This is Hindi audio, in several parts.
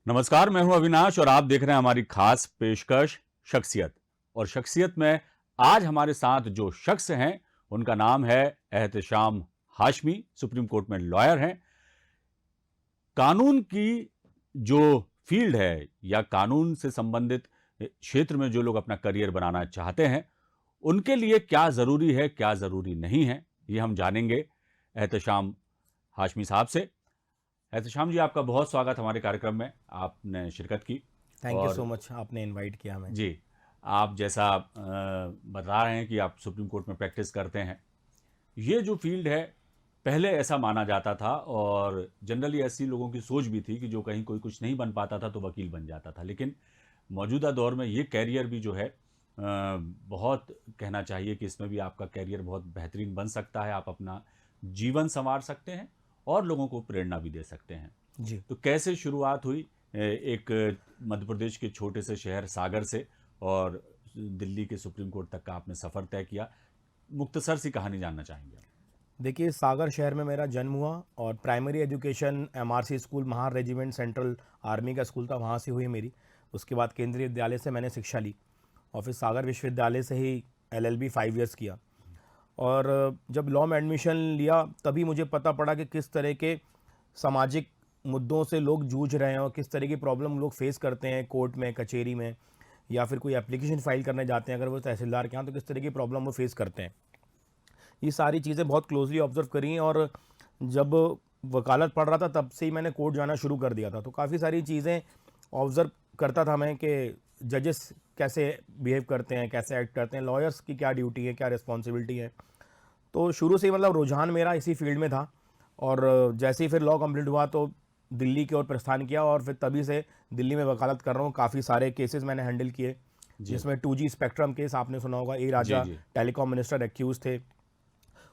नमस्कार, मैं हूं अविनाश और आप देख रहे हैं हमारी खास पेशकश शख्सियत। और शख्सियत में आज हमारे साथ जो शख्स हैं उनका नाम है एहतेशाम हाशमी। सुप्रीम कोर्ट में लॉयर हैं। कानून की जो फील्ड है या कानून से संबंधित क्षेत्र में जो लोग अपना करियर बनाना चाहते हैं उनके लिए क्या जरूरी है, क्या जरूरी नहीं है, ये हम जानेंगे एहतेशाम हाशमी साहब से। एहतेशाम जी, आपका बहुत स्वागत हमारे कार्यक्रम में, आपने शिरकत की। थैंक यू सो और मच, आपने इनवाइट किया हमें। जी, आप जैसा बता रहे हैं कि आप सुप्रीम कोर्ट में प्रैक्टिस करते हैं। ये जो फील्ड है, पहले ऐसा माना जाता था और जनरली ऐसी लोगों की सोच भी थी कि जो कहीं कोई कुछ नहीं बन पाता था तो वकील बन जाता था। लेकिन मौजूदा दौर में ये कैरियर भी जो है बहुत कहना चाहिए कि इसमें भी आपका कैरियर बहुत बेहतरीन बन सकता है। आप अपना जीवन संवार सकते हैं और लोगों को प्रेरणा भी दे सकते हैं। जी। तो कैसे शुरुआत हुई एक मध्य प्रदेश के छोटे से शहर सागर से और दिल्ली के सुप्रीम कोर्ट तक का आपने सफ़र तय किया? मुख्तसर सी कहानी जानना चाहेंगे हम। देखिए, सागर शहर में मेरा जन्म हुआ और primary education MRC school, Mahar regiment central army का स्कूल था, वहाँ से हुई मेरी। उसके बाद केंद्रीय विद्यालय से मैंने शिक्षा ली और फिर सागर विश्वविद्यालय से ही एलएलबी 5 इयर्स किया। और जब लॉ में एडमिशन लिया तभी मुझे पता पड़ा कि किस तरह के सामाजिक मुद्दों से लोग जूझ रहे हैं और किस तरह की प्रॉब्लम लोग फेस करते हैं कोर्ट में, कचहरी में, या फिर कोई एप्लीकेशन फाइल करने जाते हैं अगर वो तहसीलदार के यहाँ, तो किस तरह की प्रॉब्लम वो फेस करते हैं। ये सारी चीज़ें बहुत क्लोजली ऑब्जर्व करी। और जब वकालत पढ़ रहा था तब से ही मैंने कोर्ट जाना शुरू कर दिया था, तो काफ़ी सारी चीज़ें ऑब्ज़र्व करता था मैं कि जजेस कैसे बिहेव करते हैं, कैसे एक्ट करते हैं, लॉयर्स की क्या ड्यूटी है, क्या रिस्पॉन्सिबिलिटी है। तो शुरू से ही मतलब रुझान मेरा इसी फील्ड में था। और जैसे ही फिर लॉ कंप्लीट हुआ तो दिल्ली की ओर प्रस्थान किया और फिर तभी से दिल्ली में वकालत कर रहा हूँ। काफ़ी सारे केसेस मैंने हैंडल किए, जी, जिसमें 2G स्पेक्ट्रम केस आपने सुना होगा, ए जी, राजा जी, टेलीकॉम मिनिस्टर एक्यूज थे,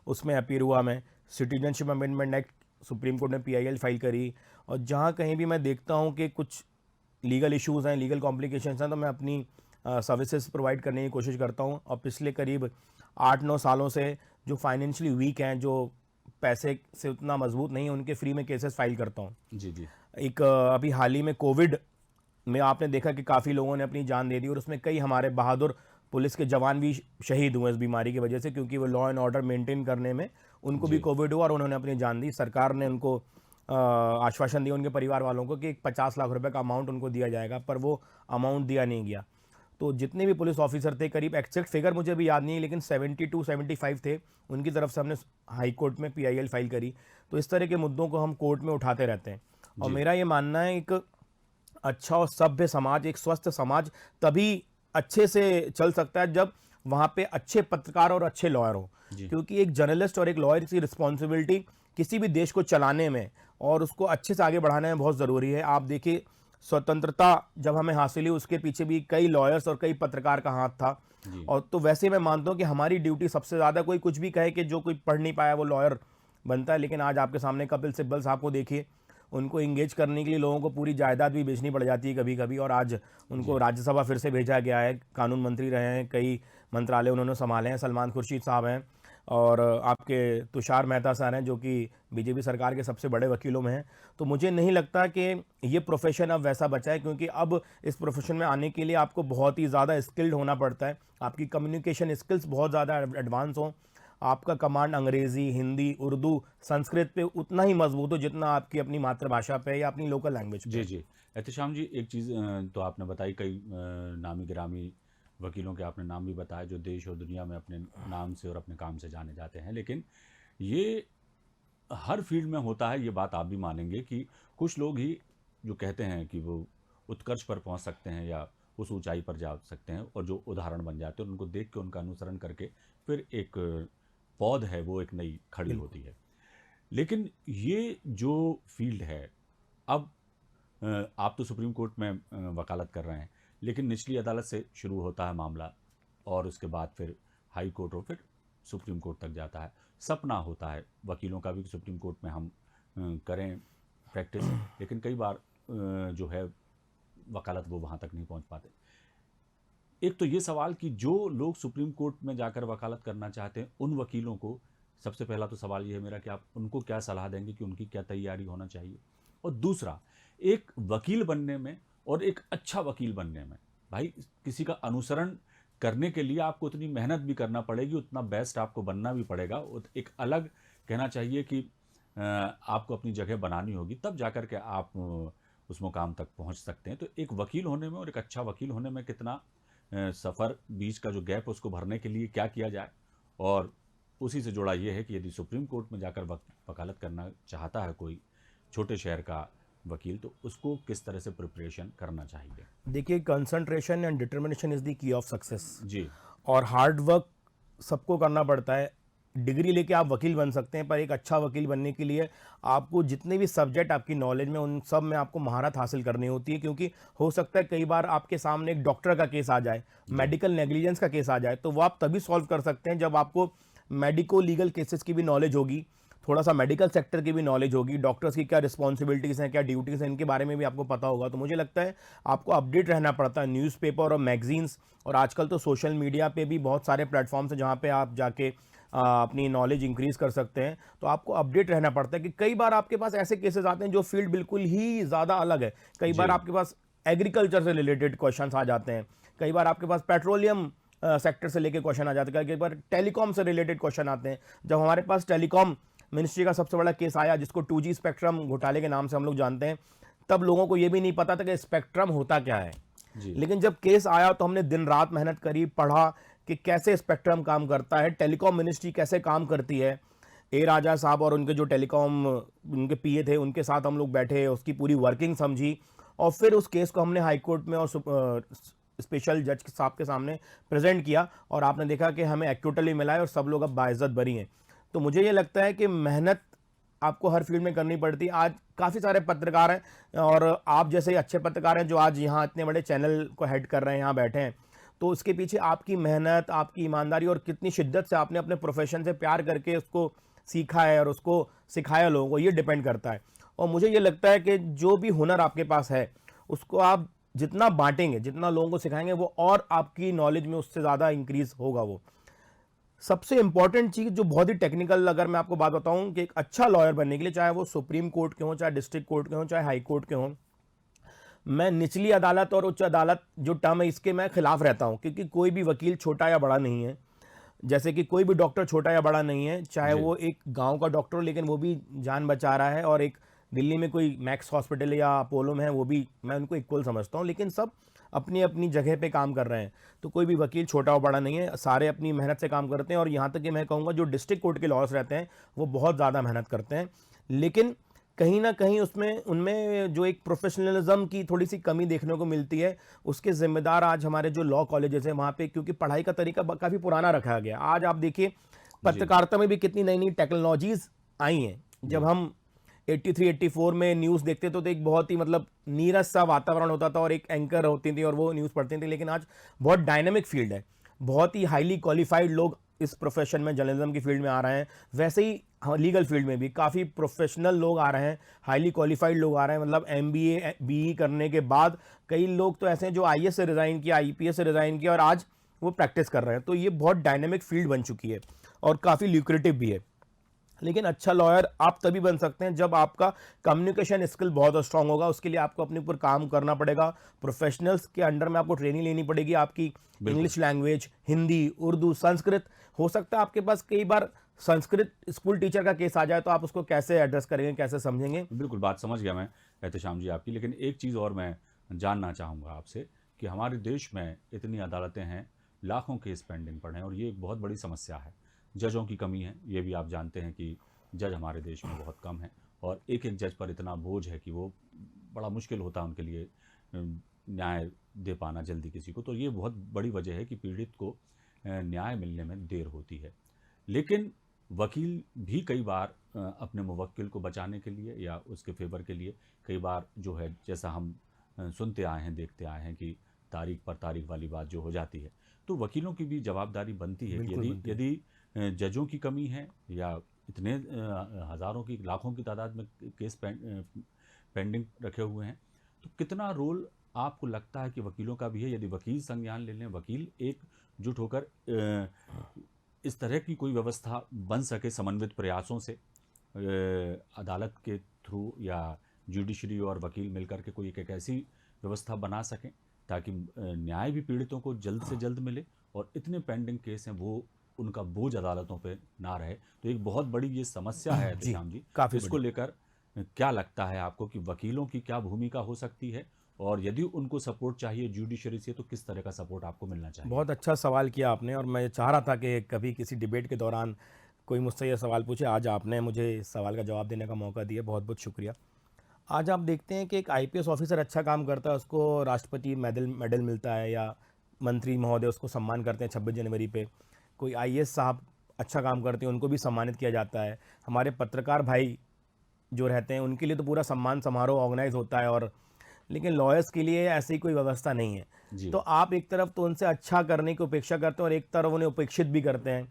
उसमें अपीयर हुआ मैं। Citizenship amendment act supreme court में पीआईएल फाइल करी। और जहाँ कहीं भी मैं देखता हूँ कि कुछ लीगल इश्यूज़ हैं, लीगल कॉम्प्लिकेशंस हैं, तो मैं अपनी सर्विसेज प्रोवाइड करने की कोशिश करता हूँ। और पिछले करीब 8-9 सालों से जो फाइनेंशियली वीक हैं, जो पैसे से उतना मजबूत नहीं है, उनके फ्री में केसेस फाइल करता हूँ। जी, जी, एक अभी हाल ही में कोविड में आपने देखा कि काफ़ी लोगों ने अपनी जान दे दी और उसमें कई हमारे बहादुर पुलिस के जवान भी शहीद हुए इस बीमारी की वजह से, क्योंकि वो लॉ एंड ऑर्डर मेंटेन करने में उनको भी जी, कोविड हुआ और उन्होंने अपनी जान दी। सरकार ने उनको आश्वासन दिया उनके परिवार वालों को कि 50 लाख रुपए का अमाउंट उनको दिया जाएगा, पर वो अमाउंट दिया नहीं गया। तो जितने भी पुलिस ऑफिसर थे, करीब एग्जैक्ट फिगर मुझे भी याद नहीं है, लेकिन 72-75 थे, उनकी तरफ से हमने हाई कोर्ट में पीआईएल फाइल करी। तो इस तरह के मुद्दों को हम कोर्ट में उठाते रहते हैं। और जी, मेरा ये मानना है, एक अच्छा और सभ्य समाज, एक स्वस्थ समाज तभी अच्छे से चल सकता है जब वहाँ पे अच्छे पत्रकार और अच्छे लॉयर हों। जी, क्योंकि एक जर्नलिस्ट और एक लॉयर की रिस्पॉन्सिबिलिटी किसी भी देश को चलाने में और उसको अच्छे से आगे बढ़ाने में बहुत ज़रूरी है। आप देखिए, स्वतंत्रता जब हमें हासिल हुई उसके पीछे भी कई लॉयर्स और कई पत्रकार का हाथ था। जी, और तो वैसे मैं मानता हूँ कि हमारी ड्यूटी सबसे ज़्यादा, कोई कुछ भी कहे कि जो कोई पढ़ नहीं पाया वो लॉयर बनता है, लेकिन आज आपके सामने कपिल सिब्बल साहब को देखिए, उनको इंगेज करने के लिए लोगों को पूरी जायदाद भी बेचनी पड़ जाती है कभी कभी, और आज उनको जी, राज्यसभा फिर से भेजा गया है। कानून मंत्री रहे हैं, कई मंत्रालय उन्होंने संभाले हैं। सलमान खुर्शीद साहब हैं और आपके तुषार मेहता सर हैं, जो कि बीजेपी सरकार के सबसे बड़े वकीलों में हैं। तो मुझे नहीं लगता कि ये प्रोफेशन अब वैसा बचा है, क्योंकि अब इस प्रोफेशन में आने के लिए आपको बहुत ही ज़्यादा स्किल्ड होना पड़ता है। आपकी कम्युनिकेशन स्किल्स बहुत ज़्यादा एडवांस हों, आपका कमांड अंग्रेज़ी, हिंदी, उर्दू, संस्कृत पे उतना ही मजबूत हो जितना आपकी अपनी मातृभाषा पे या अपनी लोकल लैंग्वेज पे जी, है। जी। एहतेशाम जी, एक चीज़ तो आपने बताई, कई नामी गिरामी वकीलों के आपने नाम भी बताए जो देश और दुनिया में अपने नाम से और अपने काम से जाने जाते हैं। लेकिन ये हर फील्ड में होता है, ये बात आप भी मानेंगे कि कुछ लोग ही जो कहते हैं कि वो उत्कर्ष पर पहुंच सकते हैं या उस ऊंचाई पर जा सकते हैं और जो उदाहरण बन जाते हैं उनको देख के उनका अनुसरण करके फिर एक पौध है वो एक नई खड़ी बिल्कुल। होती है। लेकिन ये जो फील्ड है, अब आप तो सुप्रीम कोर्ट में वकालत कर रहे हैं, लेकिन निचली अदालत से शुरू होता है मामला और उसके बाद फिर हाई कोर्ट और फिर सुप्रीम कोर्ट तक जाता है। सपना होता है वकीलों का भी कि सुप्रीम कोर्ट में हम करें प्रैक्टिस, लेकिन कई बार जो है वकालत वो वहाँ तक नहीं पहुँच पाते। एक तो ये सवाल कि जो लोग सुप्रीम कोर्ट में जाकर वकालत करना चाहते हैं उन वकीलों को सबसे पहला तो सवाल ये है मेरा कि आप उनको क्या सलाह देंगे कि उनकी क्या तैयारी होना चाहिए और दूसरा, एक वकील बनने में और एक अच्छा वकील बनने में, भाई किसी का अनुसरण करने के लिए आपको उतनी मेहनत भी करना पड़ेगी, उतना बेस्ट आपको बनना भी पड़ेगा। एक अलग कहना चाहिए कि आपको अपनी जगह बनानी होगी, तब जाकर के आप उस मुकाम तक पहुंच सकते हैं। तो एक वकील होने में और एक अच्छा वकील होने में कितना सफ़र, बीच का जो गैप उसको भरने के लिए क्या किया जाए, और उसी से जुड़ा ये है कि यदि सुप्रीम कोर्ट में जाकर वकालत करना चाहता है कोई छोटे शहर का वकील, तो उसको किस तरह से प्रिपरेशन करना चाहिए? देखिए, concentration and determination is the key of success. जी। और हार्ड वर्क सबको करना पड़ता है। डिग्री लेके आप वकील बन सकते हैं, पर एक अच्छा वकील बनने के लिए आपको जितने भी सब्जेक्ट आपकी नॉलेज में, उन सब में आपको महारत हासिल करनी होती है। क्योंकि हो सकता है कई बार आपके सामने एक डॉक्टर का केस आ जाए, मेडिकल नेग्लिजेंस का केस आ जाए, तो वो आप तभी सॉल्व कर सकते हैं जब आपको मेडिको लीगल केसेस की भी नॉलेज होगी, थोड़ा सा मेडिकल सेक्टर की भी नॉलेज होगी, डॉक्टर्स की क्या रिस्पॉन्सिबिलिटीज़ हैं, क्या ड्यूटीज़ हैं, इनके बारे में भी आपको पता होगा। तो मुझे लगता है आपको अपडेट रहना पड़ता है न्यूज़पेपर और मैगजीन्स, और आजकल तो सोशल मीडिया पे भी बहुत सारे प्लेटफॉर्म्स हैं जहाँ पे आप जाके अपनी नॉलेज इंक्रीज़ कर सकते हैं। तो आपको अपडेट रहना पड़ता है कि कई बार आपके पास ऐसे केसेस आते हैं जो फील्ड बिल्कुल ही ज़्यादा अलग है। कई बार जी। आपके पास एग्रीकल्चर से रिलेटेड क्वेश्चंस आ जाते हैं, कई बार आपके पास पेट्रोलियम सेक्टर से लेके क्वेश्चन आ जाते हैं, कई बार टेलीकॉम से रिलेटेड क्वेश्चन आते हैं। जब हमारे पास टेलीकॉम मिनिस्ट्री का सबसे बड़ा केस आया, जिसको 2G स्पेक्ट्रम घोटाले के नाम से हम लोग जानते हैं, तब लोगों को ये भी नहीं पता था कि स्पेक्ट्रम होता क्या है। जी। लेकिन जब केस आया तो हमने दिन रात मेहनत करी, पढ़ा कि कैसे स्पेक्ट्रम काम करता है, टेलीकॉम मिनिस्ट्री कैसे काम करती है। ए राजा साहब और उनके जो टेलीकॉम उनके पीए थे, उनके साथ हम लोग बैठे, उसकी पूरी वर्किंग समझी, और फिर उस केस को हमने हाई कोर्ट में और स्पेशल जज साहब के सामने प्रेजेंट किया, और आपने देखा कि हमें एक्विटली मिला है और सब लोग अब बाइज्जत बरी हैं। तो मुझे ये लगता है कि मेहनत आपको हर फील्ड में करनी पड़ती है। आज काफ़ी सारे पत्रकार हैं, और आप जैसे ही अच्छे पत्रकार हैं जो आज यहाँ इतने बड़े चैनल को हेड कर रहे हैं, यहाँ बैठे हैं, तो उसके पीछे आपकी मेहनत, आपकी ईमानदारी और कितनी शिद्दत से आपने अपने प्रोफेशन से प्यार करके उसको सीखा है और उसको सिखाया लोगों को, ये डिपेंड करता है। और मुझे ये लगता है कि जो भी हुनर आपके पास है, उसको आप जितना बांटेंगे, जितना लोगों को सिखाएंगे, वो और आपकी नॉलेज में उससे ज़्यादा इंक्रीज होगा। वो सबसे इंपॉर्टेंट चीज़ जो बहुत ही टेक्निकल, अगर मैं आपको बात बताऊं, कि एक अच्छा लॉयर बनने के लिए, चाहे वो सुप्रीम कोर्ट के हों, चाहे डिस्ट्रिक्ट कोर्ट के हों, चाहे हाई कोर्ट के हों, मैं निचली अदालत और उच्च अदालत जो टर्म है इसके मैं खिलाफ रहता हूं। क्योंकि कोई भी वकील छोटा या बड़ा नहीं है, जैसे कि कोई भी डॉक्टर छोटा या बड़ा नहीं है, चाहे जी। वो एक गांव का डॉक्टर हो लेकिन वो भी जान बचा रहा है, और एक दिल्ली में कोई मैक्स हॉस्पिटल या अपोलो में है, वो भी, मैं उनको इक्वल समझता हूँ। लेकिन सब अपनी अपनी जगह पे काम कर रहे हैं, तो कोई भी वकील छोटा और बड़ा नहीं है, सारे अपनी मेहनत से काम करते हैं। और यहाँ तक कि मैं कहूँगा जो डिस्ट्रिक्ट कोर्ट के लॉयर्स रहते हैं वो बहुत ज़्यादा मेहनत करते हैं, लेकिन कहीं ना कहीं उसमें उनमें जो एक प्रोफेशनलिज्म की थोड़ी सी कमी देखने को मिलती है। उसके जिम्मेदार आज हमारे जो लॉ कॉलेजेस हैं वहाँ पे, क्योंकि पढ़ाई का तरीका काफ़ी पुराना रखा गया। आज आप देखिए जी। पत्रकारिता में भी कितनी नई नई टेक्नोलॉजीज आई हैं। जब जी। हम 83-84 में न्यूज़ देखते तो एक बहुत ही मतलब नीरस सा वातावरण होता था, और एक एंकर होती थी और वो न्यूज़ पढ़ती थी। लेकिन आज बहुत डायनेमिक फील्ड है, बहुत ही हाईली क्वालिफाइड लोग इस प्रोफेशन में, जर्नलिज्म की फील्ड में आ रहे हैं। वैसे ही लीगल फील्ड में भी काफ़ी प्रोफेशनल लोग आ रहे हैं, हाईली क्वालिफाइड लोग आ रहे हैं। मतलब MBA BE करने के बाद कई लोग तो ऐसे हैं जो IAS से रिज़ाइन किया, IPS से रिज़ाइन किया, और आज वो प्रैक्टिस कर रहे हैं। तो ये बहुत डायनेमिक फील्ड बन चुकी है और काफ़ी ल्यूक्रेटिव भी है। लेकिन अच्छा लॉयर आप तभी बन सकते हैं जब आपका कम्युनिकेशन स्किल बहुत स्ट्रांग होगा। उसके लिए आपको अपने ऊपर काम करना पड़ेगा, प्रोफेशनल्स के अंडर में आपको ट्रेनिंग लेनी पड़ेगी। आपकी बिल्कुल। इंग्लिश लैंग्वेज, हिंदी, उर्दू, संस्कृत, हो सकता है आपके पास कई बार संस्कृत स्कूल टीचर का केस आ जाए, तो आप उसको कैसे एड्रेस करेंगे, कैसे समझेंगे। बिल्कुल, बात समझ गया मैं एहतेशाम जी आपकी। लेकिन एक चीज़ और मैं जानना चाहूँगा आपसे कि हमारे देश में इतनी अदालतें हैं, लाखों केस पेंडिंग पड़े हैं, और ये एक बहुत बड़ी समस्या है। जजों की कमी है, ये भी आप जानते हैं कि जज हमारे देश में बहुत कम हैं, और एक-एक जज पर इतना बोझ है कि वो बड़ा मुश्किल होता है उनके लिए न्याय दे पाना जल्दी किसी को। तो ये बहुत बड़ी वजह है कि पीड़ित को न्याय मिलने में देर होती है। लेकिन वकील भी कई बार अपने मुवक्किल को बचाने के लिए या उसके फेवर के लिए कई बार जो है, जैसा हम सुनते आए हैं, देखते आए हैं कि तारीख पर तारीख वाली बात जो हो जाती है, तो वकीलों की भी जवाबदारी बनती है कि बिल्कुल यदि बनती है। यदि जजों की कमी है या इतने हज़ारों की, लाखों की तादाद में केस पेंडिंग रखे हुए हैं, तो कितना रोल आपको लगता है कि वकीलों का भी है? यदि वकील संज्ञान ले लें, वकील एकजुट होकर इस तरह की कोई व्यवस्था बन सके समन्वित प्रयासों से, अदालत के थ्रू या जुडिशरी और वकील मिलकर के कोई एक ऐसी व्यवस्था बना सकें ताकि न्याय भी पीड़ितों को जल्द से जल्द मिले और इतने पेंडिंग केस हैं वो उनका बोझ अदालतों पे ना रहे। तो एक बहुत बड़ी ये समस्या है जी, एहतेशाम जी, काफ़ी इसको बड़ी। लेकर क्या लगता है आपको कि वकीलों की क्या भूमिका हो सकती है और यदि उनको सपोर्ट चाहिए जुडिशरी से तो किस तरह का सपोर्ट आपको मिलना चाहिए? बहुत अच्छा सवाल किया आपने और मैं चाह रहा था कि कभी किसी डिबेट के दौरान कोई मुझसे ये सवाल पूछे। आज आपने मुझे इस सवाल का जवाब देने का मौका दिया, बहुत बहुत शुक्रिया। आज आप देखते हैं कि एक आईपीएस ऑफिसर अच्छा काम करता है, उसको राष्ट्रपति मेडल मेडल मिलता है या मंत्री महोदय उसको सम्मान करते हैं 26 जनवरी पे। कोई आईएएस साहब अच्छा काम करते हैं, उनको भी सम्मानित किया जाता है। हमारे पत्रकार भाई जो रहते हैं उनके लिए तो पूरा सम्मान समारोह ऑर्गेनाइज होता है, और लेकिन लॉयर्स के लिए ऐसी कोई व्यवस्था नहीं है। जी। तो आप एक तरफ तो उनसे अच्छा करने की उपेक्षा करते हैं और एक तरफ उन्हें उपेक्षित भी करते हैं।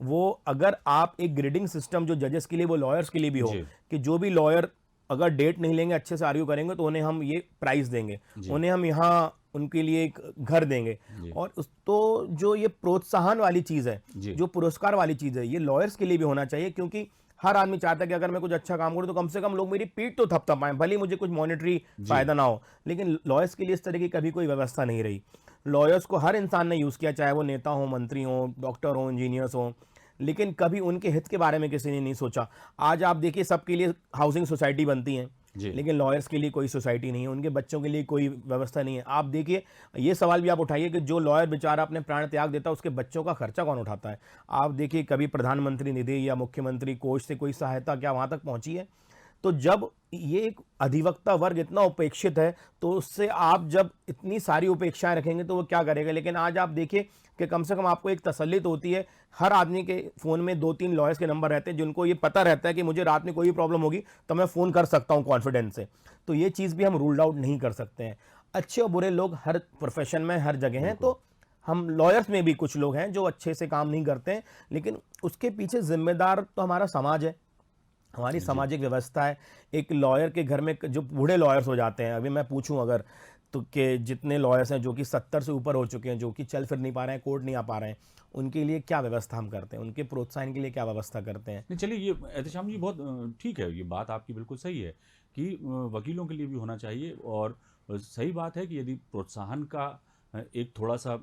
वो अगर आप एक ग्रेडिंग सिस्टम जो जजेस के लिए वो लॉयर्स के लिए भी हो, जी। कि जो भी लॉयर अगर डेट नहीं लेंगे, अच्छे से आर्ग्यू करेंगे, तो उन्हें हम ये प्राइज़ देंगे, जी। उन्हें हम यहाँ उनके लिए एक घर देंगे। जी। और उस तो जो ये प्रोत्साहन वाली चीज़ है, जी। जो पुरस्कार वाली चीज़ है, ये लॉयर्स के लिए भी होना चाहिए, क्योंकि हर आदमी चाहता है कि अगर मैं कुछ अच्छा काम करूं तो कम से कम लोग मेरी पीठ तो थपथपाएं, भले ही मुझे कुछ मॉनेटरी फायदा ना हो। लेकिन लॉयर्स के लिए इस तरह की कभी कोई व्यवस्था नहीं रही। लॉयर्स को हर इंसान ने यूज़ किया, चाहे वो नेता हो, मंत्री हो, डॉक्टर हो, इंजीनियर्स हो, लेकिन कभी उनके हित के बारे में किसी ने नहीं सोचा। आज आप देखिए सबके लिए हाउसिंग सोसाइटी बनती हैं, जी। लेकिन लॉयर्स के लिए कोई सोसाइटी नहीं है, उनके बच्चों के लिए कोई व्यवस्था नहीं है। आप देखिए, ये सवाल भी आप उठाइए कि जो लॉयर बेचारा अपने प्राण त्याग देता है, उसके बच्चों का खर्चा कौन उठाता है? आप देखिए कभी प्रधानमंत्री निधि या मुख्यमंत्री कोष से कोई सहायता क्या वहाँ तक पहुँची है? तो जब ये एक अधिवक्ता वर्ग इतना उपेक्षित है, तो उससे आप जब इतनी सारी उपेक्षाएं रखेंगे तो वो क्या करेगा? लेकिन आज आप देखिए कि कम से कम आपको एक तसल्ली तो होती है। हर आदमी के फ़ोन में 2-3 लॉयर्स के नंबर रहते हैं, जिनको ये पता रहता है कि मुझे रात में कोई भी प्रॉब्लम होगी तो मैं फ़ोन कर सकता हूँ कॉन्फिडेंस से। तो ये चीज़ भी हम रूल्ड आउट नहीं कर सकते हैं। अच्छे और बुरे लोग हर प्रोफेशन में हर जगह हैं, तो हम लॉयर्स में भी कुछ लोग हैं जो अच्छे से काम नहीं करते हैं, लेकिन उसके पीछे ज़िम्मेदार तो हमारा समाज है, हमारी जी। सामाजिक व्यवस्था है। एक लॉयर के घर में जो बूढ़े लॉयर्स हो जाते हैं, अभी मैं पूछूं अगर, तो कि जितने लॉयर्स हैं जो कि 70 से ऊपर हो चुके हैं, जो कि चल फिर नहीं पा रहे हैं, कोर्ट नहीं आ पा रहे हैं, उनके लिए क्या व्यवस्था हम करते हैं? उनके प्रोत्साहन के लिए क्या व्यवस्था करते हैं? नहीं चलिए, ये एहतेशाम जी बहुत ठीक है, ये बात आपकी बिल्कुल सही है कि वकीलों के लिए भी होना चाहिए और सही बात है कि यदि प्रोत्साहन का एक थोड़ा सा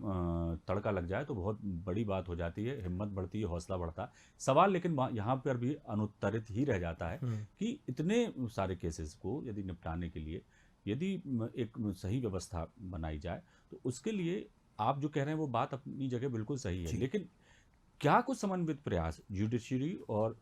तड़का लग जाए तो बहुत बड़ी बात हो जाती है, हिम्मत बढ़ती है, हौसला बढ़ता है। सवाल लेकिन यहाँ पर भी अनुत्तरित ही रह जाता है कि इतने सारे केसेस को यदि निपटाने के लिए यदि एक सही व्यवस्था बनाई जाए तो उसके लिए आप जो कह रहे हैं वो बात अपनी जगह बिल्कुल सही है, जी। लेकिन क्या कुछ समन्वित प्रयास जुडिशरी और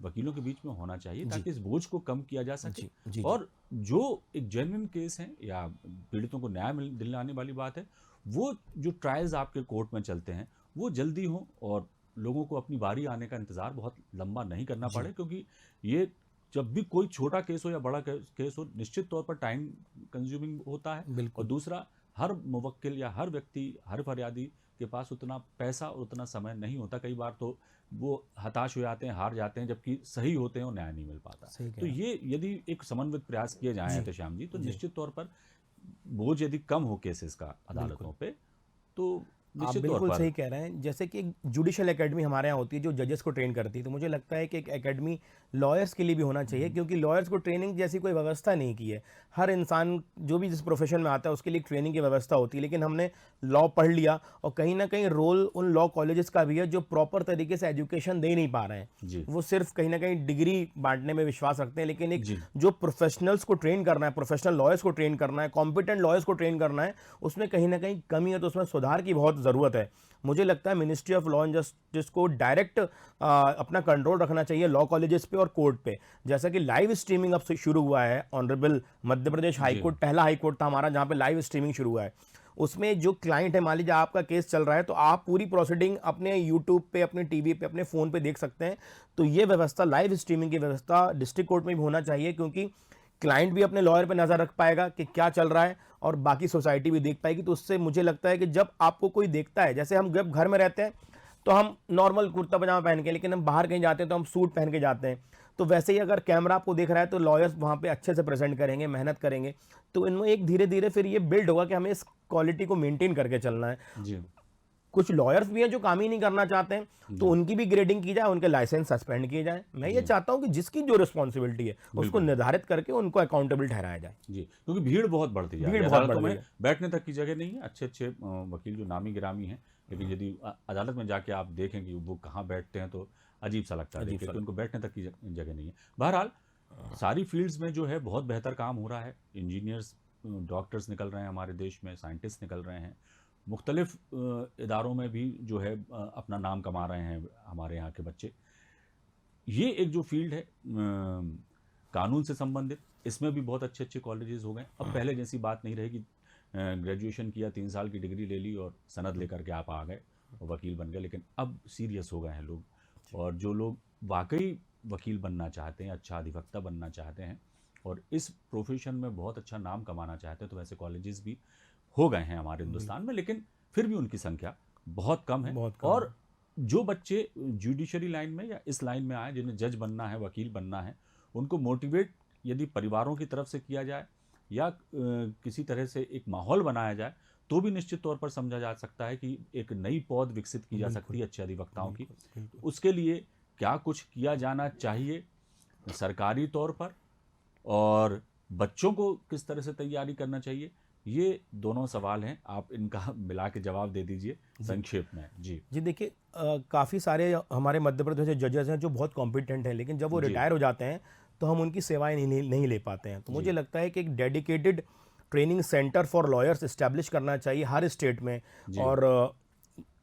वकीलों के बीच में होना चाहिए जी। ताकि इस बोझ को कम किया जा सके जी। जी। जी। और जो एक जेन्युइन केस है या पीड़ितों को न्याय दिलाने वाली बात है, वो जो ट्रायल्स आपके कोर्ट में चलते हैं वो जल्दी हों और लोगों को अपनी बारी आने का इंतज़ार बहुत लंबा नहीं करना जी। पड़े, क्योंकि ये जब भी कोई छोटा केस हो या बड़ा केस हो निश्चित तौर पर टाइम कंज्यूमिंग होता है। और बिल्कुल। दूसरा, हर मुवक्किल या हर व्यक्ति, हर फरियादी के पास उतना पैसा और उतना समय नहीं होता। कई बार तो वो हताश हो जाते हैं, हार जाते हैं, जबकि सही होते हैं और न्याय नहीं मिल पाता। सही कह तो रहे हैं। ये यदि एक समन्वित प्रयास किए जाएं जी। एहतेशाम जी, तो जी। निश्चित तौर पर बोझ यदि कम हो केसेस का बिल्कुल। अदालतों पे तो आप निश्चित तौर बिल्कुल पर। सही कह रहे हैं। जैसे कि एक जुडिशियल एकेडमी हमारे यहाँ होती है जो जजेस को ट्रेन करती है, तो मुझे लगता है कि एक एकेडमी लॉयर्स के लिए भी होना चाहिए, क्योंकि लॉयर्स को ट्रेनिंग जैसी कोई व्यवस्था नहीं की है। हर इंसान जो भी जिस प्रोफेशन में आता है उसके लिए ट्रेनिंग की व्यवस्था होती है, लेकिन हमने लॉ पढ़ लिया और कहीं ना कहीं रोल उन लॉ कॉलेजेस का भी है जो प्रॉपर तरीके से एजुकेशन दे नहीं पा रहे हैं। जी। वो सिर्फ कहीं ना कहीं डिग्री बांटने में विश्वास रखते हैं, लेकिन एक जी। जो प्रोफेशनल्स को ट्रेन करना है, प्रोफेशनल लॉयर्स को ट्रेन करना है, कॉम्पिटेंट लॉयर्स को ट्रेन करना है, उसमें कहीं ना कहीं कमी है, तो उसमें सुधार की बहुत ज़रूरत है। मुझे लगता है ministry of law and justice को डायरेक्ट अपना कंट्रोल रखना चाहिए लॉ कॉलेजेस पे और कोर्ट पे। जैसा कि लाइव स्ट्रीमिंग अब से शुरू हुआ है, honourable Madhya Pradesh high court पहला हाई कोर्ट था हमारा जहाँ पे लाइव स्ट्रीमिंग शुरू हुआ है। उसमें जो क्लाइंट है, मान लीजिए आपका केस चल रहा है, तो आप पूरी प्रोसीडिंग अपने यूट्यूब पे, अपने टीवी पे, अपने फ़ोन पे देख सकते हैं। तो ये व्यवस्था, लाइव स्ट्रीमिंग की व्यवस्था डिस्ट्रिक्ट कोर्ट में भी होना चाहिए, क्योंकि क्लाइंट भी अपने लॉयर पे नज़र रख पाएगा कि क्या चल रहा है और बाकी सोसाइटी भी देख पाएगी। तो उससे मुझे लगता है कि जब आपको कोई देखता है, जैसे हम जब घर में रहते हैं तो हम नॉर्मल कुर्ता पजामा पहन के, लेकिन हम बाहर कहीं जाते हैं तो हम सूट पहन के जाते हैं। तो वैसे ही अगर कैमरा आपको देख रहा है तो लॉयर्स वहाँ पे अच्छे से प्रेजेंट करेंगे, मेहनत करेंगे, तो इनमें एक धीरे धीरे फिर ये बिल्ड होगा कि हमें इस क्वालिटी को मेंटेन करके चलना है। जी। कुछ लॉयर्स भी हैं जो काम ही नहीं करना चाहते हैं, तो उनकी भी ग्रेडिंग की जाए, उनके लाइसेंस सस्पेंड किए जाए। मैं ये चाहता हूं कि जिसकी जो रिस्पॉन्सिबिलिटी है उसको निर्धारित करके उनको अकाउंटेबल ठहराया जाए जी, क्योंकि भीड़ बहुत बढ़ती जा रही है, भीड़ बहुत अदालतों बढ़ रही में है। बैठने तक की जगह नहीं है। अच्छे अच्छे वकील जो नामी गिरामी हैं, लेकिन यदि अदालत में जाके आप देखें कि वो कहाँ बैठते हैं तो अजीब सा लगता है देख के कि उनको बैठने तक की जगह नहीं है। बहरहाल सारी फील्ड्स में जो है बहुत बेहतर काम हो रहा है। इंजीनियर्स, डॉक्टर्स निकल रहे हैं हमारे देश में, साइंटिस्ट निकल रहे हैं, मुख्तलिफ इदारों में भी जो है अपना नाम कमा रहे हैं हमारे यहाँ के बच्चे। ये एक जो फील्ड है कानून से संबंधित, इसमें भी बहुत अच्छे अच्छे कॉलेजेस हो गए। अब पहले जैसी बात नहीं रहेगी, ग्रेजुएशन किया, 3 साल की डिग्री ले ली और सनद लेकर के आप आ गए और वकील बन गए। लेकिन अब सीरियस हो गए हैं लोग, और जो लोग वाकई वकील बनना चाहते हैं, अच्छा अधिवक्ता बनना चाहते हैं और इस प्रोफेशन में बहुत अच्छा नाम कमाना चाहते हैं, तो वैसे कॉलेजेस भी हो गए हैं हमारे हिंदुस्तान में। लेकिन फिर भी उनकी संख्या बहुत कम है। बहुत कम और जो बच्चे जुडिशरी लाइन में या इस लाइन में आए, जिन्हें जज बनना है, वकील बनना है, उनको मोटिवेट यदि परिवारों की तरफ से किया जाए या किसी तरह से एक माहौल बनाया जाए, तो भी निश्चित तौर पर समझा जा सकता है कि एक नई पौध विकसित की जा सकती है अच्छे अधिवक्ताओं की। उसके लिए क्या कुछ किया जाना चाहिए सरकारी तौर पर, और बच्चों को किस तरह से तैयारी करना चाहिए, ये दोनों सवाल हैं। आप इनका मिला के जवाब दे दीजिए संक्षेप में। जी जी देखिए, काफ़ी सारे हमारे मध्य प्रदेश के जजेस हैं जो बहुत कॉम्पिटेंट हैं, लेकिन जब वो जी। रिटायर हो जाते हैं तो हम उनकी सेवाएं नहीं ले पाते हैं। तो मुझे लगता है कि एक dedicated training centre for lawyers establish करना चाहिए हर स्टेट में। और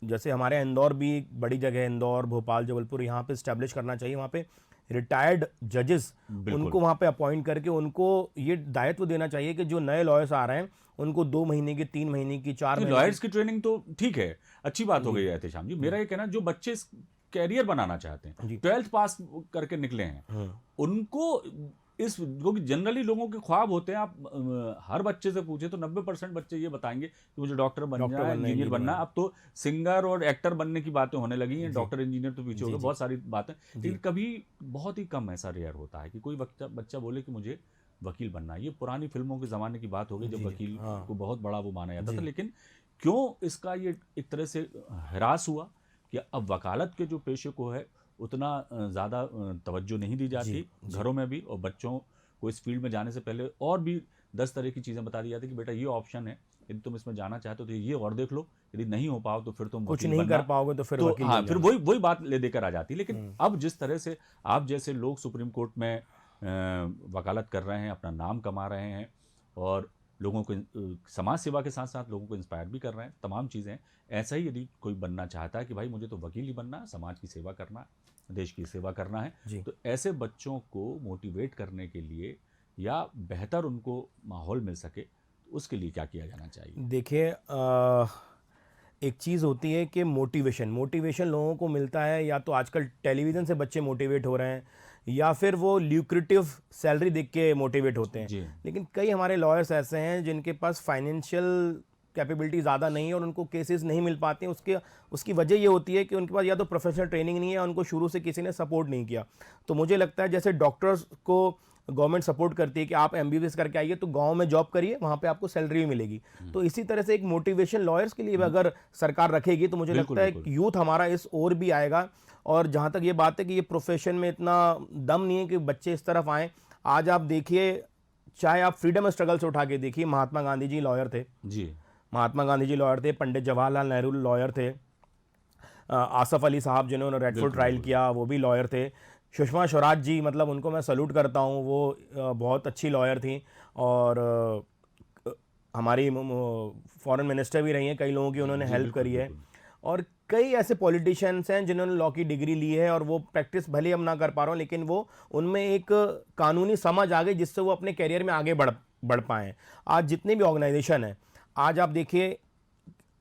जैसे हमारे यहाँ इंदौर भी एक बड़ी जगह है, इंदौर, भोपाल, जबलपुर, यहाँ पे इस्टेब्लिश करना चाहिए। वहाँ पे रिटायर्ड जजेस, उनको वहाँ पे अपॉइंट करके उनको ये दायित्व देना चाहिए कि जो नए लॉयर्स आ रहे हैं उनको 2 महीने की, 3 महीने की, 4 महीने लॉयर्स की ट्रेनिंग तो ठीक है, अच्छी बात हो गई है एहतेशाम जी। मेरा ये कहना, जो बच्चे कैरियर बनाना चाहते हैं, 12th पास करके निकले हैं, उनको इस, क्योंकि जनरली लोगों के ख्वाब होते हैं, आप हर बच्चे से पूछे तो 90% बच्चे ये बताएंगे कि मुझे डॉक्टर बनना है, इंजीनियर बनना है। अब तो सिंगर और एक्टर बनने की बातें होने लगी हैं, डॉक्टर इंजीनियर तो पीछे हो गए, बहुत सारी बातें। लेकिन कभी बहुत ही कम ऐसा रेयर होता है कि कोई बच्चा बोले कि मुझे वकील बनना है। ये पुरानी फिल्मों के ज़माने की बात हो गई, जब वकील को बहुत बड़ा वो माना जाता था। लेकिन क्यों इसका ये एक तरह से ह्रास हुआ कि अब वकालत के जो पेशे को है उतना ज़्यादा तवज्जो नहीं दी जाती घरों में भी, और बच्चों को इस फील्ड में जाने से पहले और भी 10 तरह की चीज़ें बता दी जाती कि बेटा ये ऑप्शन है, यदि तुम इसमें जाना चाहते हो तो ये और देख लो, यदि नहीं हो पाओ तो फिर तुम कुछ वकील नहीं बनना। कर पाओगे तो फिर वकील हाँ, बन फिर जाना। वही बात ले देकर आ जाती। लेकिन अब जिस तरह से आप जैसे लोग सुप्रीम कोर्ट में वकालत कर रहे हैं, अपना नाम कमा रहे हैं, और लोगों को समाज सेवा के साथ साथ लोगों को इंस्पायर भी कर रहे हैं, तमाम चीज़ें, ऐसा ही यदि कोई बनना चाहता है कि भाई मुझे तो वकील ही बनना है, समाज की सेवा करना है, देश की सेवा करना है, तो ऐसे बच्चों को मोटिवेट करने के लिए या बेहतर उनको माहौल मिल सके, उसके लिए क्या किया जाना चाहिए? देखिए, एक चीज़ होती है कि मोटिवेशन लोगों को मिलता है, या तो आजकल टेलीविज़न से बच्चे मोटिवेट हो रहे हैं, या फिर वो ल्यूक्रेटिव सैलरी देख के मोटिवेट होते हैं। लेकिन कई हमारे लॉयर्स ऐसे हैं जिनके पास फाइनेंशियल कैपेबिलिटी ज़्यादा नहीं है और उनको केसेस नहीं मिल पाते हैं। उसकी वजह ये होती है कि उनके पास या तो प्रोफेशनल ट्रेनिंग नहीं है, या उनको शुरू से किसी ने सपोर्ट नहीं किया। तो मुझे लगता है जैसे डॉक्टर्स को गवर्नमेंट सपोर्ट करती है कि आप MBBS करके आइए तो गांव में जॉब करिए, वहाँ पे आपको सैलरी भी मिलेगी। तो इसी तरह से एक मोटिवेशन लॉयर्स के लिए भी अगर सरकार रखेगी तो मुझे लगता है कि यूथ हमारा इस ओर भी आएगा। और जहाँ तक ये बात है कि ये प्रोफेशन में इतना दम नहीं है कि बच्चे इस तरफ आएँ। आज आप देखिए, चाहे आप फ्रीडम स्ट्रगल से उठा के देखिए, महात्मा गांधी जी लॉयर थे जी, महात्मा गांधी जी लॉयर थे, पंडित जवाहरलाल नेहरू लॉयर थे, आसफ अली साहब जिन्होंने रेडफोर्ड ट्रायल किया वो भी लॉयर थे, सुषमा स्वराज जी, मतलब उनको मैं सल्यूट करता हूँ, वो बहुत अच्छी लॉयर थी, और हमारी फॉरेन मिनिस्टर भी रही हैं, कई लोगों की उन्होंने हेल्प करी है। और कई ऐसे पॉलिटिशियंस हैं जिन्होंने लॉ की डिग्री ली है और वो प्रैक्टिस भले हम ना कर पा रहे हो, लेकिन वो उनमें एक कानूनी समझ आ गई जिससे वो अपने करियर में आगे बढ़ पाएँ। आज जितने भी ऑर्गेनाइजेशन हैं, आज आप देखिए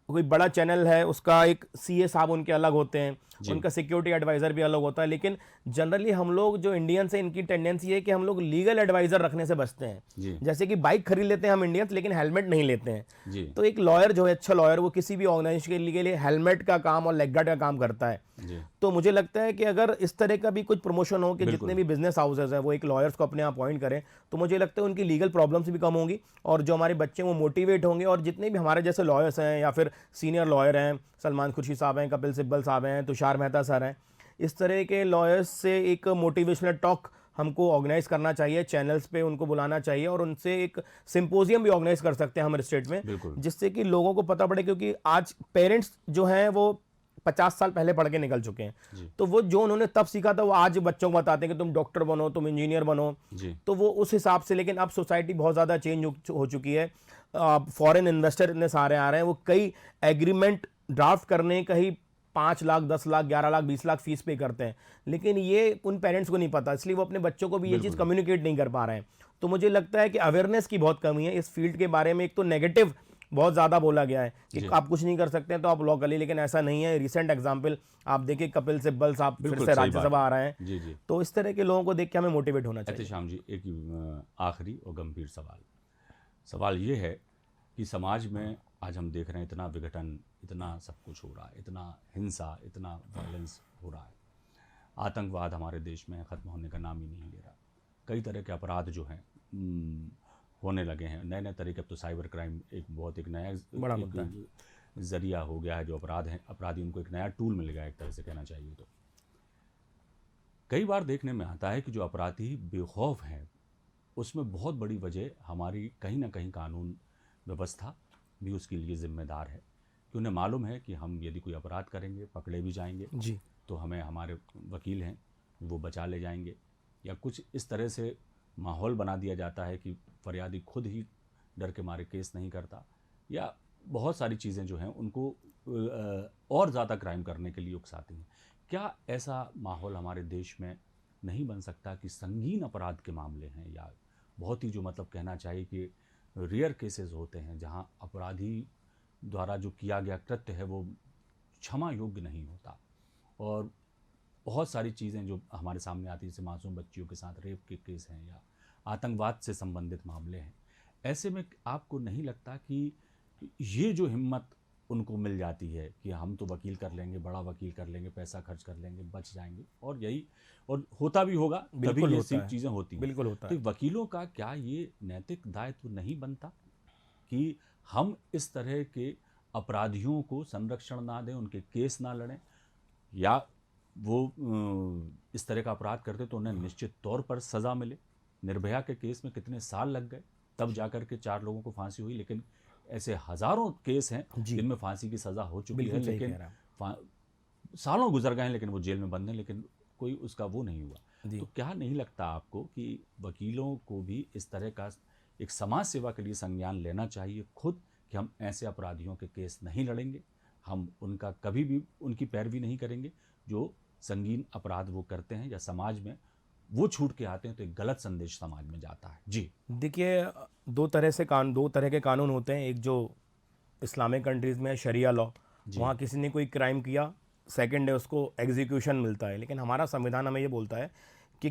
कोई बड़ा चैनल है, उसका एक CA साहब उनके अलग होते हैं, जी। उनका सिक्योरिटी एडवाइजर भी अलग होता है। लेकिन जनरली हम लोग जो इंडियंस हैं, इनकी टेंडेंसी है कि हम लोग लीगल एडवाइजर रखने से बचते हैं। जी जैसे कि बाइक खरीद लेते हैं हम इंडियंस, लेकिन हेलमेट नहीं लेते हैं। जी तो एक लॉयर जो है, अच्छा लॉयर, वो किसी भी ऑर्गेनाइजेशन के लिए हेलमेट का काम और लेग गार्ड का काम करता है। जी तो मुझे लगता है कि अगर इस तरह का भी कुछ प्रमोशन हो कि बिल्कुल। जितने भी बिजनेस हाउसेज हैं वो एक लॉयर्स को अपने यहाँ अपॉइंट करें, तो मुझे लगता है उनकी लीगल प्रॉब्लम्स भी कम होंगी और जो हमारे बच्चे हैं वो मोटिवेट होंगे। और जितने भी हमारे जैसे लॉयर्स हैं या फिर सीनियर लॉयर हैं, सलमान खुर्शीद साहब हैं, कपिल सिब्बल साहब हैं, तुषार मेहता सर हैं, इस तरह के लॉयर्स से एक मोटिवेशनल टॉक हमको ऑर्गेनाइज करना चाहिए, चैनल्स पे उनको बुलाना चाहिए और उनसे एक सिंपोजियम भी ऑर्गेनाइज कर सकते हैं हमारे स्टेट में, बिल्कुल। जिससे कि लोगों को पता पड़े। क्योंकि आज पेरेंट्स जो हैं वो 50 साल पहले पढ़ के निकल चुके हैं, जी तो वो जो उन्होंने तब सीखा था वो आज बच्चों को बताते हैं कि तुम डॉक्टर बनो, तुम इंजीनियर बनो। जी तो वो उस हिसाब से, लेकिन अब सोसाइटी बहुत ज़्यादा चेंज हो चुकी है। फॉरेन इन्वेस्टर इतने सारे आ रहे हैं, वो कई एग्रीमेंट ड्राफ्ट करने का ही 5 लाख, 10 लाख, 11 लाख, 20 लाख फीस पे करते हैं। लेकिन ये उन पेरेंट्स को नहीं पता, इसलिए वो अपने बच्चों को भी ये चीज़ बिल्कुल। कम्युनिकेट नहीं कर पा रहे हैं। तो मुझे लगता है कि अवेयरनेस की बहुत कमी है इस फील्ड के बारे में। एक तो नेगेटिव बहुत ज़्यादा बोला गया है कि जी। आप कुछ नहीं कर सकते हैं तो आप लॉ कर लीजिए, लेकिन ऐसा नहीं है। रिसेंट एग्जाम्पल आप देखिए, कपिल सिब्बल साहब फिर बिल्कुल से सही राज्यसभा बात आ रहे हैं। जी जी तो इस तरह के लोगों को देख के हमें मोटिवेट होना चाहिए। एहतेशाम जी, एक आखिरी और गंभीर सवाल ये है कि समाज में आज हम देख रहे हैं इतना विघटन, इतना सब कुछ हो रहा है, इतना हिंसा, इतना वायलेंस हो रहा है। आतंकवाद हमारे देश में ख़त्म होने का नाम ही नहीं ले रहा। कई तरह के अपराध जो हैं होने लगे हैं, नए नए तरीके। अब तो साइबर क्राइम एक नया बड़ा मुद्दा है। एक जरिया हो गया है। जो अपराध हैं, अपराधी, उनको एक नया टूल मिल गया एक तरह से कहना चाहिए। तो कई बार देखने में आता है कि जो अपराधी बेखौफ हैं, उसमें बहुत बड़ी वजह हमारी कहीं ना कहीं कानून व्यवस्था भी उसके लिए जिम्मेदार है कि उन्हें मालूम है कि हम यदि कोई अपराध करेंगे, पकड़े भी जाएंगे, जी तो हमें हमारे वकील हैं वो बचा ले जाएंगे। या कुछ इस तरह से माहौल बना दिया जाता है कि फरियादी खुद ही डर के मारे केस नहीं करता, या बहुत सारी चीज़ें जो हैं उनको और ज़्यादा क्राइम करने के लिए उकसाती हैं। क्या ऐसा माहौल हमारे देश में नहीं बन सकता कि संगीन अपराध के मामले हैं, या बहुत ही जो मतलब कहना चाहिए कि रेयर केसेस होते हैं जहां अपराधी द्वारा जो किया गया कृत्य है वो क्षमा योग्य नहीं होता, और बहुत सारी चीज़ें जो हमारे सामने आती हैं, जैसे मासूम बच्चियों के साथ रेप के केस हैं या आतंकवाद से संबंधित मामले हैं। ऐसे में आपको नहीं लगता कि ये जो हिम्मत उनको मिल जाती है कि हम तो वकील कर लेंगे, बड़ा वकील कर लेंगे, पैसा खर्च कर लेंगे, बच जाएंगे, और यही और होता भी होगा, तभी बिल्कुल ये होता सब है, चीज़ें होती हैं। बिल्कुल होता तो है। वकीलों का क्या ये नैतिक दायित्व नहीं बनता कि हम इस तरह के अपराधियों को संरक्षण ना दें, उनके केस ना लड़ें, या वो इस तरह का अपराध करते तो उन्हें निश्चित तौर पर सज़ा मिले। निर्भया के केस में कितने साल लग गए, तब जाकर के 4 लोगों को फांसी हुई, लेकिन ऐसे हज़ारों केस हैं जी जिनमें फांसी की सज़ा हो चुकी है, बिल्कुल सही लेकिन कह रहे हैं सालों गुजर गए हैं, लेकिन वो जेल में बंद हैं, लेकिन कोई उसका वो नहीं हुआ। आप। जी तो क्या नहीं लगता आपको कि वकीलों को भी इस तरह का एक समाज सेवा के लिए संज्ञान लेना चाहिए खुद, कि हम ऐसे अपराधियों के केस नहीं लड़ेंगे, हम उनका कभी भी उनकी पैरवी नहीं करेंगे जो संगीन अपराध वो करते हैं, या समाज में वो छूट के आते हैं तो एक गलत संदेश समाज में जाता है। जी देखिए, दो तरह के कानून होते हैं। एक जो इस्लामिक कंट्रीज़ में शरिया लॉ, जी वहाँ किसी ने कोई क्राइम किया, सेकंड है उसको एग्जीक्यूशन मिलता है। लेकिन हमारा संविधान हमें ये बोलता है कि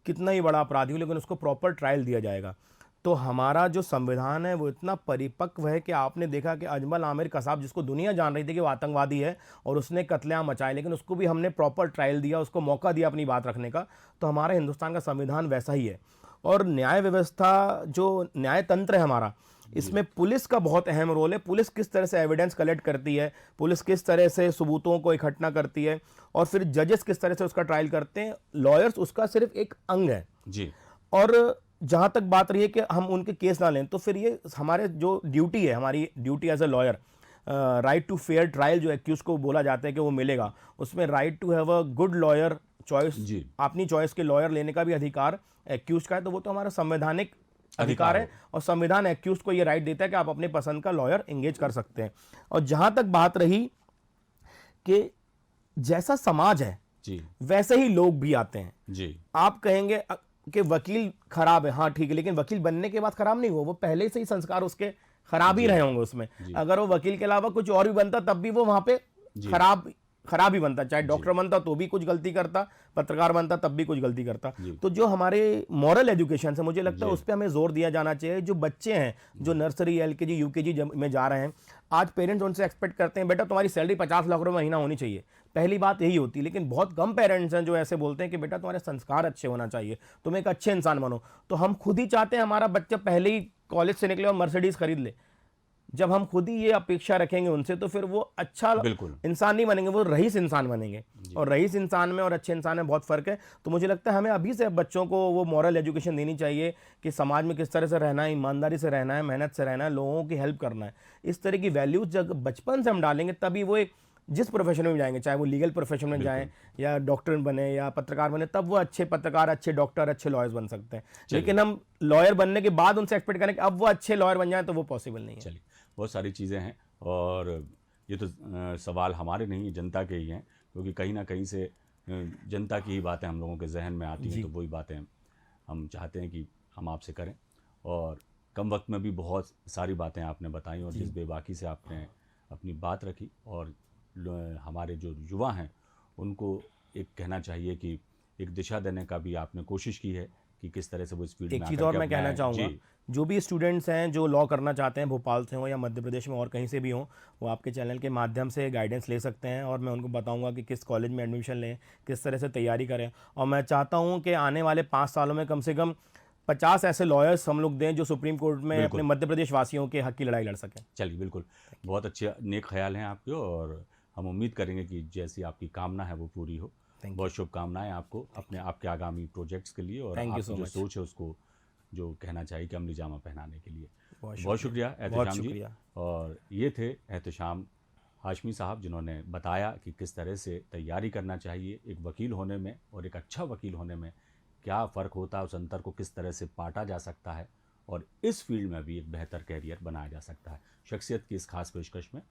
कितना ही बड़ा अपराधी हो लेकिन उसको प्रॉपर ट्रायल दिया जाएगा। तो हमारा जो संविधान है वो इतना परिपक्व है कि आपने देखा कि अजमल आमिर कसाब, जिसको दुनिया जान रही थी कि वो आतंकवादी है और उसने कत्लेआम मचाए, लेकिन उसको भी हमने प्रॉपर ट्रायल दिया, उसको मौका दिया अपनी बात रखने का। तो हमारा हिंदुस्तान का संविधान वैसा ही है। और न्याय व्यवस्था, जो न्याय तंत्र है हमारा, इसमें पुलिस का बहुत अहम रोल है। पुलिस किस तरह से एविडेंस कलेक्ट करती है, पुलिस किस तरह से सबूतों को इकट्ठा करती है, और फिर जजेस किस तरह से उसका ट्रायल करते हैं। लॉयर्स उसका सिर्फ एक अंग है। जी और जहाँ तक बात रही है कि हम उनके केस ना लें, तो फिर ये हमारे जो ड्यूटी है, हमारी duty as a lawyer, right to fair trial जो एक्यूज को बोला जाता है कि वो मिलेगा, उसमें right to have a good lawyer choice, जी अपनी चॉइस के लॉयर लेने का भी अधिकार एक्यूज का है। तो वो तो हमारा संवैधानिक अधिकार है, और संविधान एक्यूज को ये राइट देता है कि आप अपने पसंद का लॉयर एंगेज कर सकते हैं। और जहाँ तक बात रही कि जैसा समाज है जी वैसे ही लोग भी आते हैं। जी आप कहेंगे कि वकील खराब है, हाँ ठीक है, लेकिन वकील बनने के बाद खराब नहीं हुआ, वो पहले से ही संस्कार उसके खराब ही रहे होंगे उसमें। अगर वो वकील के अलावा कुछ और भी बनता तब भी वो वहां पे जी खराब खराब ही बनता, चाहे डॉक्टर बनता तो भी कुछ गलती करता, पत्रकार बनता तब भी कुछ गलती करता। तो जो हमारे मॉरल एजुकेशन है, मुझे लगता है उस पर हमें जोर दिया जाना चाहिए। जो बच्चे हैं जो नर्सरी, एलकेजी, यूकेजी में जा रहे हैं, आज पेरेंट्स उनसे एक्सपेक्ट करते हैं बेटा तुम्हारी सैलरी 50 लाख रुपए महीना होनी चाहिए, पहली बात यही होती है। लेकिन बहुत कम पेरेंट्स हैं जो ऐसे बोलते हैं कि बेटा तुम्हारे संस्कार अच्छे होना चाहिए, तुम एक अच्छे इंसान बनो। तो हम खुद ही चाहते हैं हमारा बच्चा पहले ही कॉलेज से निकले और मर्सिडीज खरीद ले। जब हम खुद ही ये अपेक्षा रखेंगे उनसे तो फिर वो अच्छा बिल्कुल इंसान नहीं बनेंगे, वो रईस इंसान बनेंगे। और रईस इंसान में और अच्छे इंसान में बहुत फ़र्क है। तो मुझे लगता है हमें अभी से बच्चों को वो मॉरल एजुकेशन देनी चाहिए कि समाज में किस तरह से रहना है, ईमानदारी से रहना है, मेहनत से रहना है, लोगों की हेल्प करना है। इस तरह की वैल्यूज जब बचपन से हम डालेंगे तभी वो एक जिस प्रोफेशन में भी जाएंगे, चाहे वो लीगल प्रोफेशन में जाएं या डॉक्टर बने या पत्रकार बने, तब वो अच्छे पत्रकार, अच्छे डॉक्टर, अच्छे लॉयर्स बन सकते हैं। लेकिन हम लॉयर बनने के बाद उनसे एक्सपेक्ट करें कि अब वो अच्छे लॉयर बन जाएं तो वो पॉसिबल नहीं है। चलिए, बहुत सारी चीज़ें हैं और ये तो सवाल हमारे नहीं, जनता के ही हैं, क्योंकि कहीं ना कहीं से जनता की ही बातें हम लोगों के जहन में आती हैं, तो वही बातें हम चाहते हैं कि हम आपसे करें। और कम वक्त में भी बहुत सारी बातें आपने बताई और जिस बेबाकी से आपने अपनी बात रखी, और हमारे जो युवा हैं उनको एक कहना चाहिए कि एक दिशा देने का भी आपने कोशिश की है कि किस तरह से वो इस फील्ड में एक आकर चीज़ और के मैं कहना अपनाएं। चाहूँगा, जी, जो भी स्टूडेंट्स हैं जो लॉ करना चाहते हैं, भोपाल से हों या मध्य प्रदेश में और कहीं से भी हों, वो आपके चैनल के माध्यम से गाइडेंस ले सकते हैं और मैं उनको बताऊंगा कि किस कॉलेज में एडमिशन लें, किस तरह से तैयारी करें। और मैं चाहता हूँ कि आने वाले 5 सालों में कम से कम 50 ऐसे लॉयर्स हम लोग दें जो सुप्रीम कोर्ट में अपने मध्य प्रदेश वासियों के हक की लड़ाई लड़ सकें। चलिए, बिल्कुल, बहुत अच्छे नेक ख्याल हैं आपके और हम उम्मीद करेंगे कि जैसी आपकी कामना है वो पूरी हो। बहुत शुभकामनाएं आपको अपने आपके आगामी प्रोजेक्ट्स के लिए और Thank you आपकी so जो much. सोच है उसको जो कहना चाहिए कि अमली जामा पहनाने के लिए। बहुत बहुत शुक्रिया बहुत एहतशाम जी। शुक्रिया। और ये थे एहतशाम हाशमी साहब, जिन्होंने बताया कि किस तरह से तैयारी करना चाहिए एक वकील होने में और एक अच्छा वकील होने में, क्या फ़र्क होता है, उस अंतर को किस तरह से पाटा जा सकता है और इस फील्ड में भी एक बेहतर कैरियर बनाया जा सकता है। शख्सियत की इस खास पेशकश में